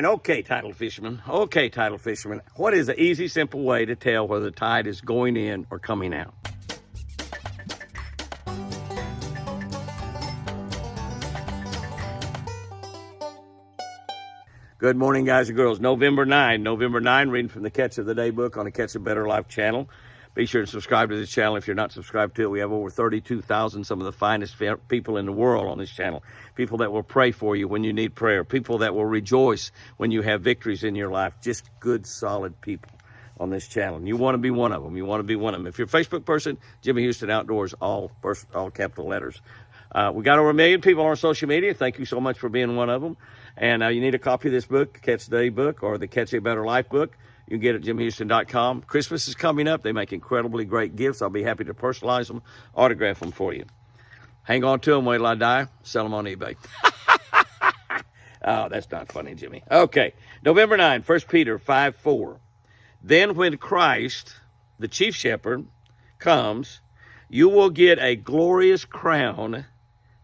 And okay, Tidal fishermen, what is the easy, simple way to tell whether the tide is going in or coming out? Good morning, guys and girls. November 9, reading from the Catch of the Day book on the Catch a Better Life channel. Be sure to subscribe to this channel if you're not subscribed to it. We have over 32,000, some of the finest people in the world on this channel. People that will pray for you when you need prayer. People that will rejoice when you have victories in your life. Just good, solid people on this channel. And you want to be one of them. If you're a Facebook person, Jimmy Houston Outdoors, all capital letters. We got over 1 million people on our social media. Thank you so much for being one of them. And you need a copy of this book, the Catch the Day book, or the Catch a Better Life book. You can get it at jimmyhouston.com. Christmas is coming up. They make incredibly great gifts. I'll be happy to personalize them, autograph them for you. Hang on to them, wait till I die. Sell them on eBay. Oh, that's not funny, Jimmy. Okay, November 9, 1 Peter 5:4. Then when Christ, the chief shepherd, comes, you will get a glorious crown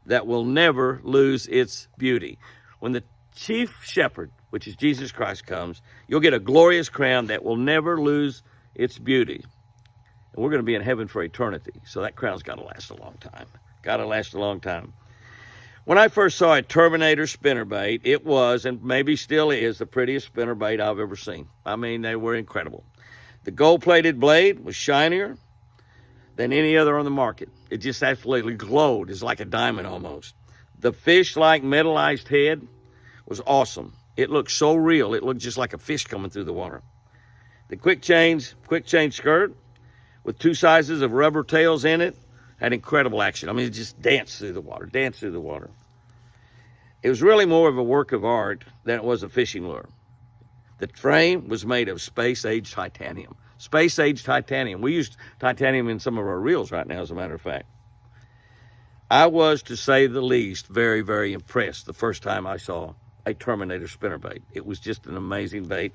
that will never lose its beauty. When the chief shepherd, which is Jesus Christ, comes, you'll get a glorious crown that will never lose its beauty. And we're going to be in heaven for eternity, so that crown's got to last a long time. When I first saw a Terminator spinnerbait, it was, and maybe still is, the prettiest spinnerbait I've ever seen. I mean, they were incredible. The gold-plated blade was shinier than any other on the market. It just absolutely glowed. It's like a diamond almost. The fish-like metallized head was awesome. It looked so real. It looked just like a fish coming through the water. The quick change skirt with 2 sizes of rubber tails in it had incredible action. I mean, it just danced through the water. It was really more of a work of art than it was a fishing lure. The frame was made of space-age titanium. Space-age titanium. We use titanium in some of our reels right now, as a matter of fact. I was, to say the least, very, very impressed the first time I saw a Terminator spinnerbait. It was just an amazing bait.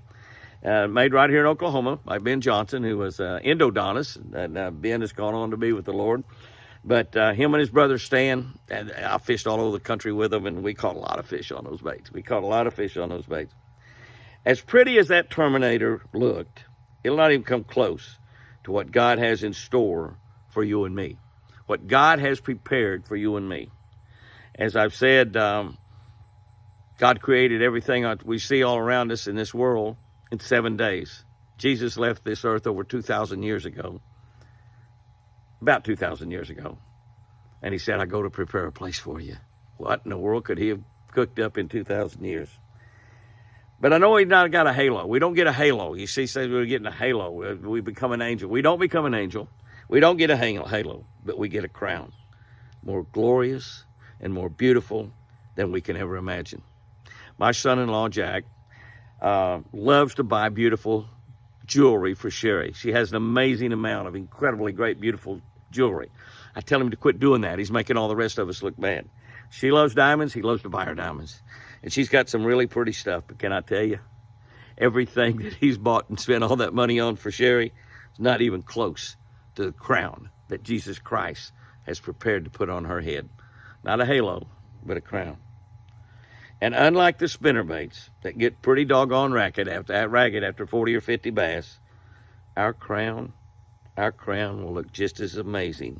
Made right here in Oklahoma by Ben Johnson, who was an endodontist. And Ben has gone on to be with the Lord. But him and his brother Stan, and I fished all over the country with them, and we caught a lot of fish on those baits. As pretty as that Terminator looked, it'll not even come close to what God has in store for you and me. What God has prepared for you and me. As I've said, God created everything we see all around us in this world in 7 days. Jesus left this earth over 2,000 years ago. About 2,000 years ago. And he said, I go to prepare a place for you. What in the world could he have cooked up in 2,000 years? But I know he's not got a halo. We don't get a halo. You see, says we're getting a halo. We become an angel. We don't become an angel. We don't get a halo, but we get a crown. More glorious and more beautiful than we can ever imagine. My son-in-law, Jack, loves to buy beautiful jewelry for Sherry. She has an amazing amount of incredibly great, beautiful jewelry. I tell him to quit doing that. He's making all the rest of us look bad. She loves diamonds. He loves to buy her diamonds. And she's got some really pretty stuff. But can I tell you, everything that he's bought and spent all that money on for Sherry is not even close to the crown that Jesus Christ has prepared to put on her head. Not a halo, but a crown. And unlike the spinnerbaits that get pretty doggone ragged after 40 or 50 bass, our crown will look just as amazing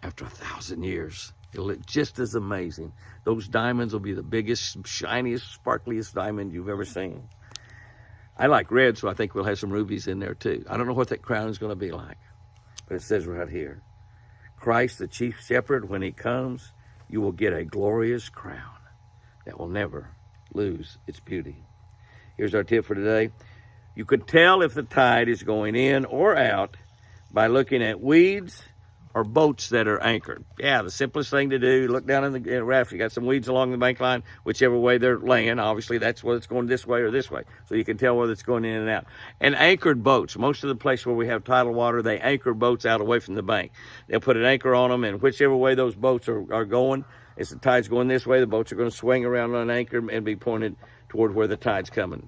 after 1,000 years. It'll look just as amazing. Those diamonds will be the biggest, shiniest, sparkliest diamond you've ever seen. I like red, so I think we'll have some rubies in there too. I don't know what that crown is going to be like, but it says right here, Christ, the chief shepherd, when he comes, you will get a glorious crown that will never lose its beauty. Here's our tip for today. You could tell if the tide is going in or out by looking at weeds or boats that are anchored. Yeah, the simplest thing to do, look down in the raft. You got some weeds along the bank line, whichever way they're laying. Obviously, that's whether it's going this way or this way. So you can tell whether it's going in and out. And anchored boats. Most of the place where we have tidal water, they anchor boats out away from the bank. They'll put an anchor on them, and whichever way those boats are going, as the tide's going this way, the boats are going to swing around on an anchor and be pointed toward where the tide's coming.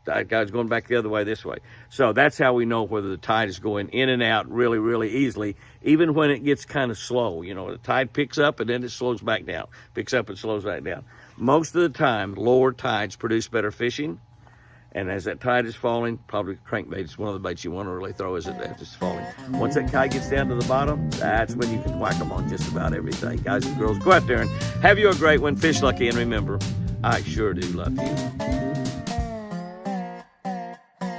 That guy's going back the other way this way. So that's how we know whether the tide is going in and out really, really easily, even when it gets kind of slow. You know, the tide picks up and then it slows back down, picks up and slows back down. Most of the time, lower tides produce better fishing. And as that tide is falling, probably crankbait is one of the baits you want to really throw as it's falling. Once that tide gets down to the bottom, that's when you can whack them on just about everything. Guys and girls, go out there and have you a great one. Fish lucky, and remember, I sure do love you.